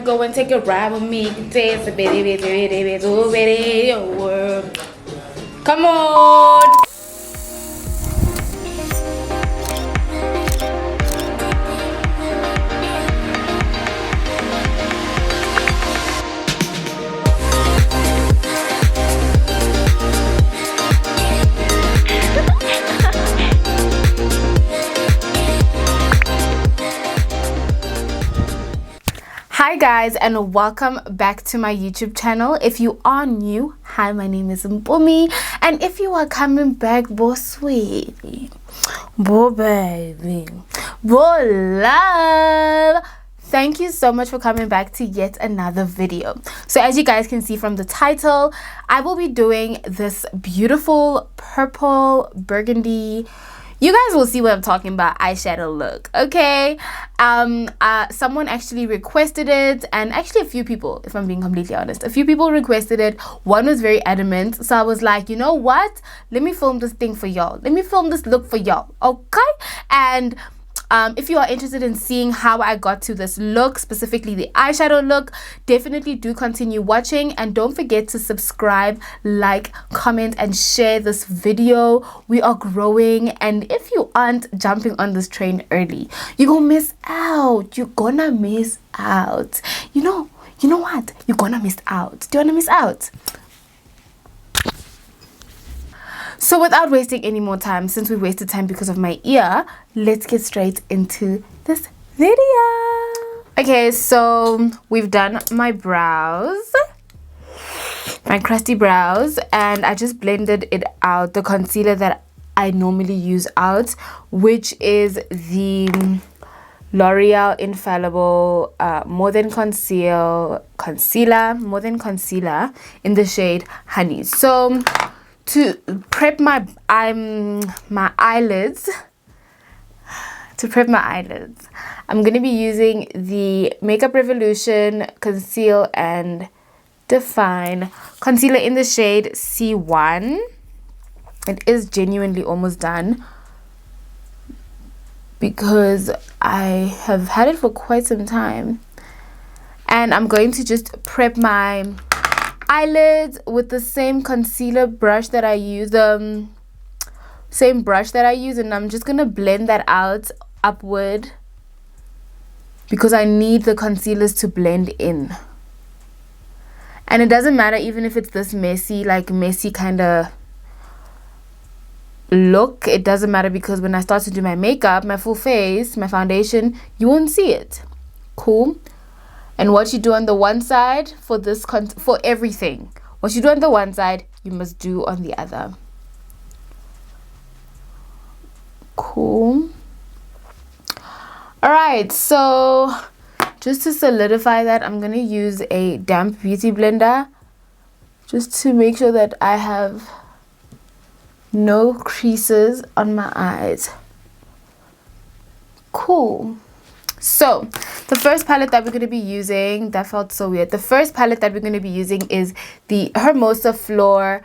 Go and take a ride with me. Dance a bit, over. Come on. Hi guys, and welcome back to my YouTube channel. If you are new, hi, my name is Mpumi, and if you are coming back, bo sweetie, bo baby, bo love, thank you so much for coming back to yet another video. So as you guys can see from the title, I will be doing this beautiful purple burgundy, you guys will see what I'm talking about, eyeshadow look. Okay, someone actually requested it, and actually a few people, if I'm being completely honest, a few people requested it. One was very adamant, so I was like, you know what, let me film this thing for y'all, let me film this look for y'all. Okay, and if you are interested in seeing how I got to this look, specifically the eyeshadow look, definitely do continue watching, and don't forget to subscribe, like, comment, and share this video. We are growing, and if you aren't jumping on this train early, you're gonna miss out. You're gonna miss out. You know what? You're gonna miss out. Do you wanna miss out? So without wasting any more time, since we wasted time because of my ear, let's get straight into this video. Okay, so we've done my brows, my crusty brows, and I just blended it out, the concealer that I normally use out, which is the L'Oreal Infallible More Than Concealer in the shade Honey. So to prep my eyelids, I'm going to be using the Makeup Revolution Conceal and Define concealer in the shade C1. It is genuinely almost done because I have had it for quite some time, and I'm going to just prep my eyelids with the same concealer brush that I use, and I'm just gonna blend that out upward because I need the concealers to blend in. And it doesn't matter even if it's this messy kind of look, it doesn't matter, because when I start to do my makeup, my full face, my foundation, you won't see it. Cool. And what you do on the one side for this for everything, what you do on the one side, you must do on the other. Cool. All right, so just to solidify that, I'm gonna use a damp beauty blender just to make sure that I have no creases on my eyes. Cool. So the first palette that we're going to be using, that felt so weird. The first palette that we're going to be using is the Hermosa Flor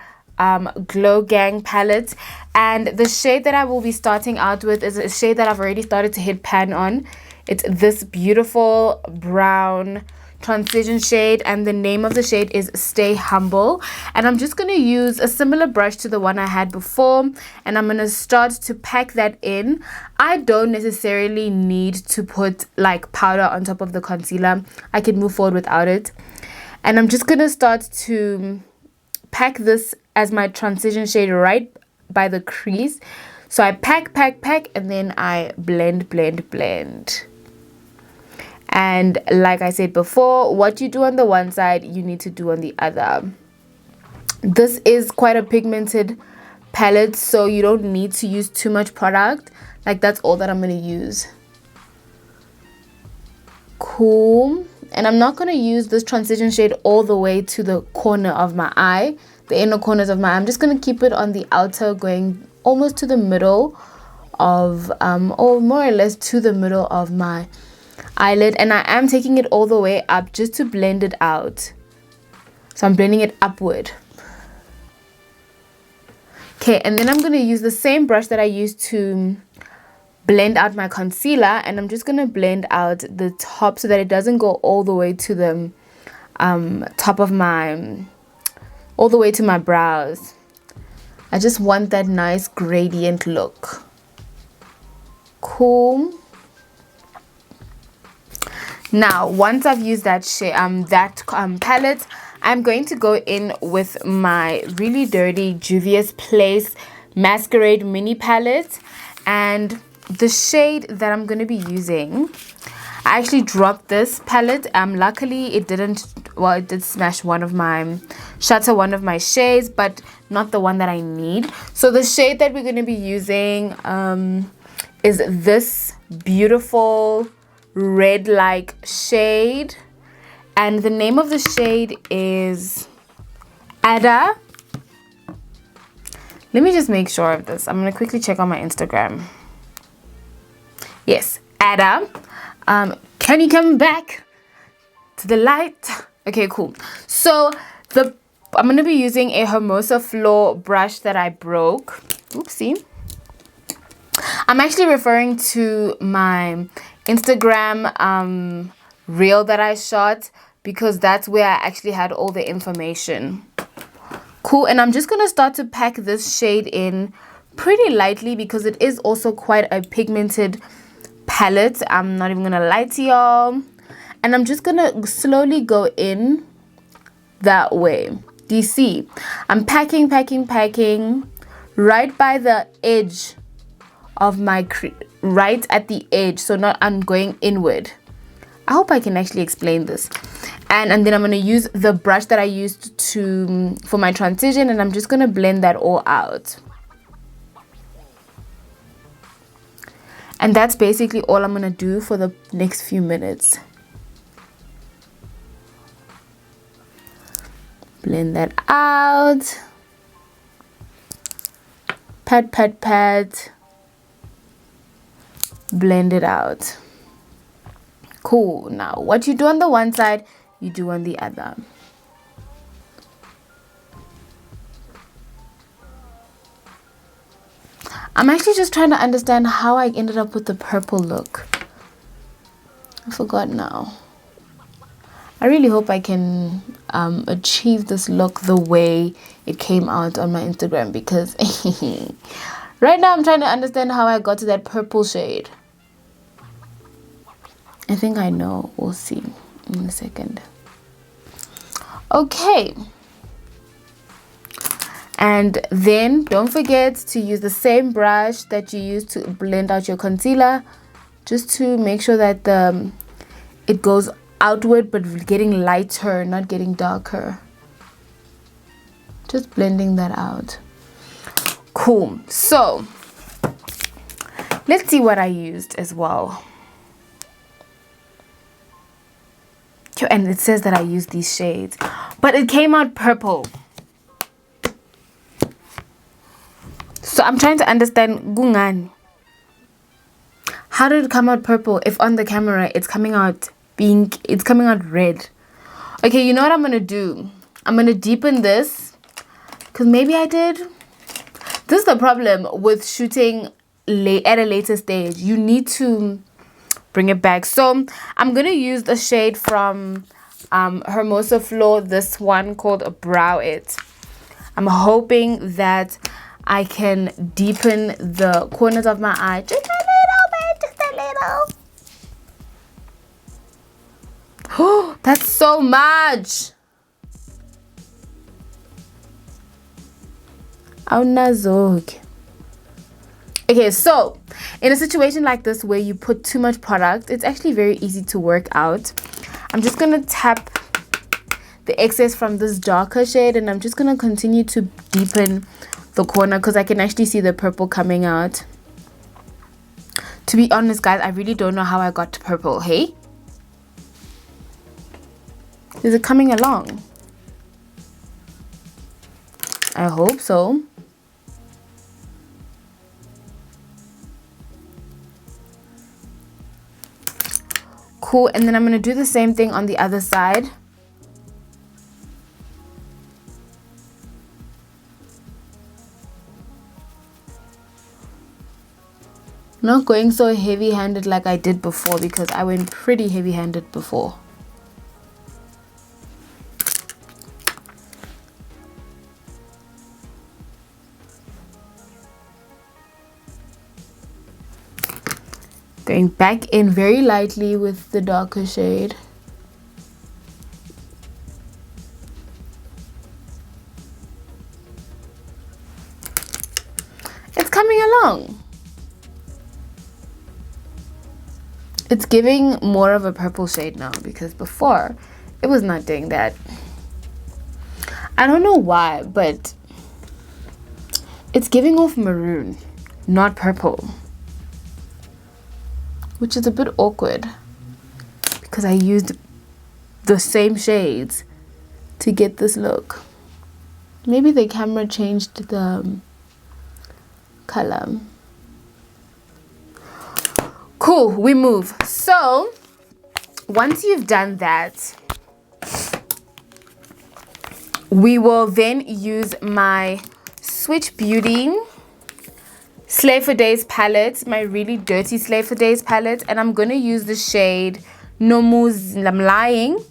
Glow Gang palette, and the shade that I will be starting out with is a shade that I've already started to hit pan on. It's this beautiful brown transition shade, and the name of the shade is Stay Humble. And I'm just going to use a similar brush to the one I had before, and I'm going to start to pack that in. I don't necessarily need to put like powder on top of the concealer. I can move forward without it, and I'm just going to start to pack this as my transition shade right by the crease. So I pack, and then I blend. And like I said before, what you do on the one side, you need to do on the other. This is quite a pigmented palette, so you don't need to use too much product. Like, that's all that I'm going to use. Cool. And I'm not going to use this transition shade all the way to the corner of my eye, the inner corners of my eye. I'm just going to keep it on the outer, going almost to the middle of, or more or less to the middle of my eyelid, and I am taking it all the way up just to blend it out. So I'm blending it upward. Okay, and then I'm going to use the same brush that I used to blend out my concealer, and I'm just gonna blend out the top so that it doesn't go all the way to the top of my, all the way to my brows. I just want that nice gradient look. Cool. Now once I've used that shade, palette, I'm going to go in with my really dirty Juvia's Place Masquerade mini palette, and the shade that I'm going to be using, I actually dropped this palette. Luckily it didn't, well, it did smash shatter one of my shades, but not the one that I need. So the shade that we're going to be using is this beautiful red like shade, and the name of the shade is Ada. Let me just make sure of this. I'm gonna quickly check on my Instagram. Yes, Ada. Can you come back to the light? Okay, cool. So I'm gonna be using a Hermosa Floor brush that I broke. Oopsie. I'm actually referring to my Instagram reel that I shot, because that's where I actually had all the information. Cool. And I'm just going to start to pack this shade in pretty lightly, because it is also quite a pigmented palette. I'm not even going to lie to y'all. And I'm just going to slowly go in that way. Do you see? I'm packing right by the edge of my right at the edge, so not I'm going inward. I hope I can actually explain this. And then I'm going to use the brush that I used for my transition, and I'm just going to blend that all out. And that's basically all I'm going to do for the next few minutes. Blend that out. Pat. Blend it out. Cool. Now what you do on the one side, you do on the other. I'm actually just trying to understand how I ended up with the purple look. I forgot now. I really hope I can achieve this look the way it came out on my Instagram, because right now I'm trying to understand how I got to that purple shade. I think I know. We'll see in a second. Okay. And then don't forget to use the same brush that you used to blend out your concealer, just to make sure that it goes outward but getting lighter, not getting darker. Just blending that out. Cool. So let's see what I used as well. And it says that I used these shades, but it came out purple. So I'm trying to understand, Gungani, how did it come out purple if on the camera it's coming out red? Okay, you know what I'm gonna do? I'm gonna deepen this, because maybe I did. This is the problem with shooting at a later stage. You need to bring it back. So I'm gonna use the shade from Hermosa Floor, this one called Brow It. I'm hoping that I can deepen the corners of my eye just a little bit, just a little. Oh, that's so much. Awunazog. Okay, so in a situation like this where you put too much product, it's actually very easy to work out. I'm just going to tap the excess from this darker shade, and I'm just going to continue to deepen the corner, because I can actually see the purple coming out. To be honest, guys, I really don't know how I got to purple. Hey? Is it coming along? I hope so. Cool. And then I'm going to do the same thing on the other side. Not going so heavy-handed like I did before, because I went pretty heavy-handed before. Going back in very lightly with the darker shade. It's coming along. It's giving more of a purple shade now, because before it was not doing that. I don't know why, but it's giving off maroon, not purple, which is a bit awkward because I used the same shades to get this look. Maybe the camera changed the color. Cool, we move. So once you've done that, we will then use my Switch Beauty Slay for Days palette, my really dirty Slay for Days palette, and I'm going to use the shade Nomuz. I'm lying.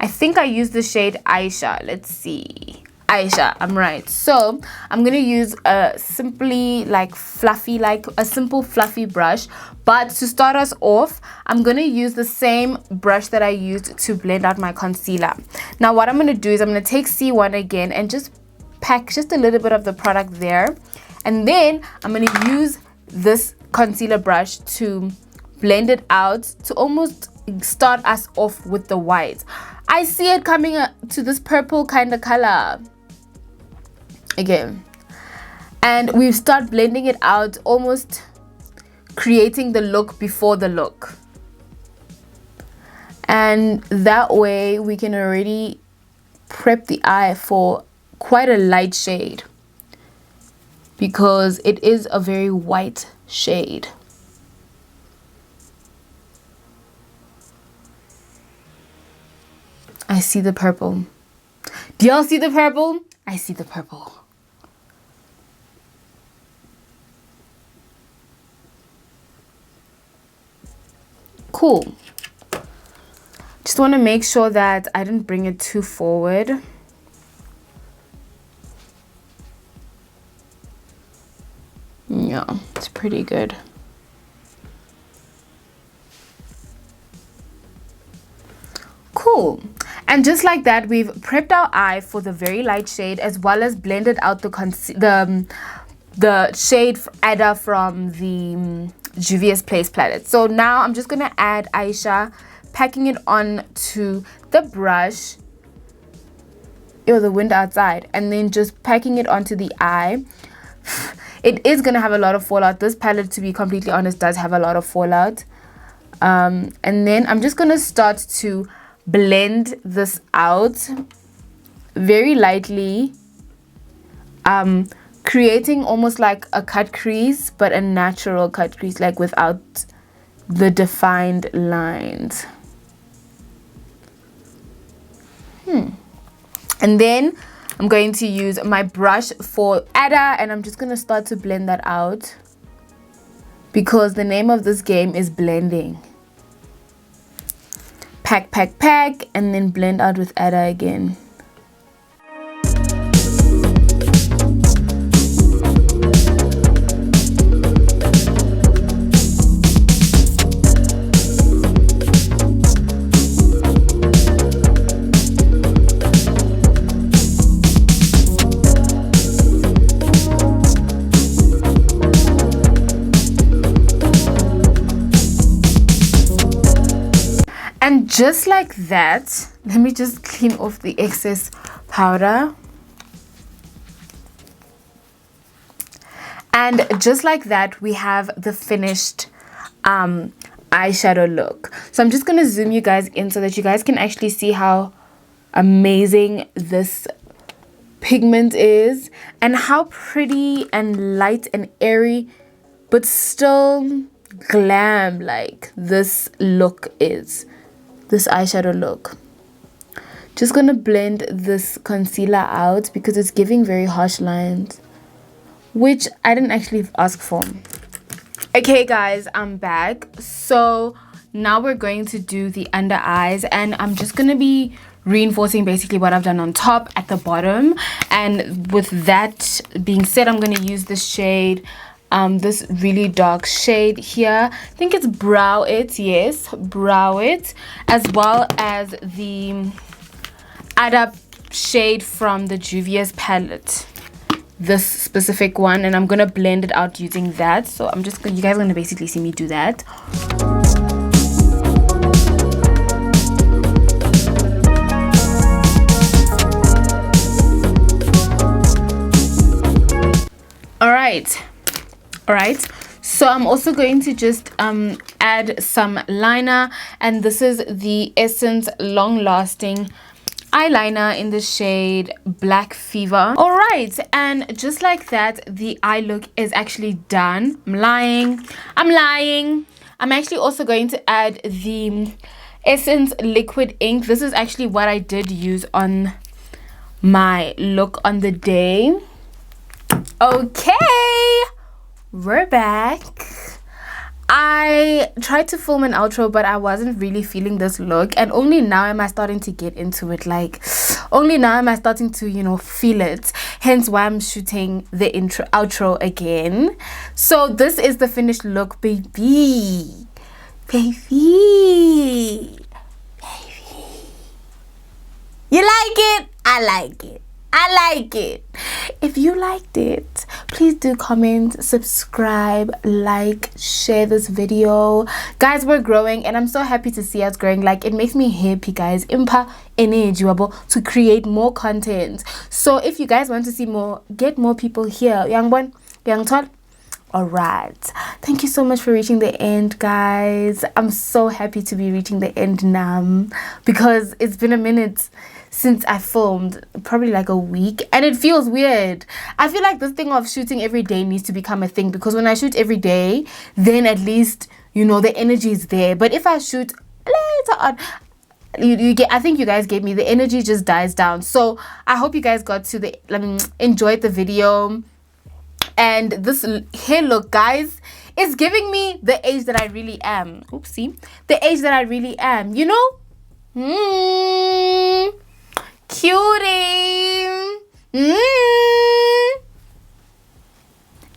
I think I used the shade Aisha. Let's see. Aisha, I'm right. So I'm going to use a simply like fluffy, like a simple fluffy brush. But to start us off, I'm going to use the same brush that I used to blend out my concealer. Now what I'm going to do is I'm going to take C1 again and just pack just a little bit of the product there. And then I'm going to use this concealer brush to blend it out to almost start us off with the white. I see it coming to this purple kind of color again. And we start blending it out, almost creating the look before the look. And that way we can already prep the eye for quite a light shade, because it is a very white shade. I see the purple. Do y'all see the purple? I see the purple. Cool. Just want to make sure that I didn't bring it too forward. Yeah, it's pretty good. Cool. And just like that, we've prepped our eye for the very light shade, as well as blended out the shade Ada from the Juvia's Place palette. So now I'm just going to add Aisha, packing it on to the brush, or the wind outside, and then just packing it onto the eye. It is going to have a lot of fallout. This palette, to be completely honest, does have a lot of fallout. And then I'm just going to start to blend this out very lightly, creating almost like a cut crease, but a natural cut crease, like without the defined lines. And then I'm going to use my brush for Ada, and I'm just going to start to blend that out, because the name of this game is blending. Pack, pack, pack, and then blend out with Ada again. And just like that, let me just clean off the excess powder. And just like that, we have the finished eyeshadow look. So I'm just going to zoom you guys in so that you guys can actually see how amazing this pigment is, and how pretty and light and airy, but still glam like this look is. This eyeshadow look. Just gonna blend this concealer out because it's giving very harsh lines, which I didn't actually ask for. Okay guys, I'm back. So now we're going to do the under eyes, and I'm just gonna be reinforcing basically what I've done on top at the bottom. And with that being said, I'm gonna use the shade, this really dark shade here. I think it's Brow It, yes, Brow It, as well as the other shade from the Juvia's palette, this specific one, and I'm gonna blend it out using that. So I'm just you guys are gonna basically see me do that. All right, so I'm also going to just add some liner, and this is the Essence Long Lasting eyeliner in the shade Black Fever. All right, and just like that, the eye look is actually done. I'm lying. I'm actually also going to add the Essence Liquid Ink. This is actually what I did use on my look on the day. Okay, we're back. I tried to film an outro, but I wasn't really feeling this look, and only now am I starting to get into it. Like, only now am I starting to, you know, feel it. Hence why I'm shooting the outro again. So this is the finished look, baby. You like it? I like it. I like it. If you liked it, please do comment, subscribe, like, share this video. Guys, we're growing, and I'm so happy to see us growing. Like, it makes me happy, guys. Impa energy to create more content. So if you guys want to see more, get more people here. Young one, young tall. All right, thank you so much for reaching the end, guys. I'm so happy to be reaching the end now, because it's been a minute since I filmed, probably like a week, and it feels weird. I feel like this thing of shooting every day needs to become a thing, because when I shoot every day, then at least, you know, the energy is there. But if I shoot later on, you get, I think you guys get me, the energy just dies down. So I hope you guys got to enjoyed the video. And this hair look, guys, is giving me the age that I really am. Oopsie. The age that I really am, you know? Cutie.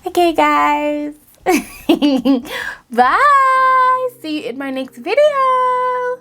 Okay, guys. Bye. See you in my next video.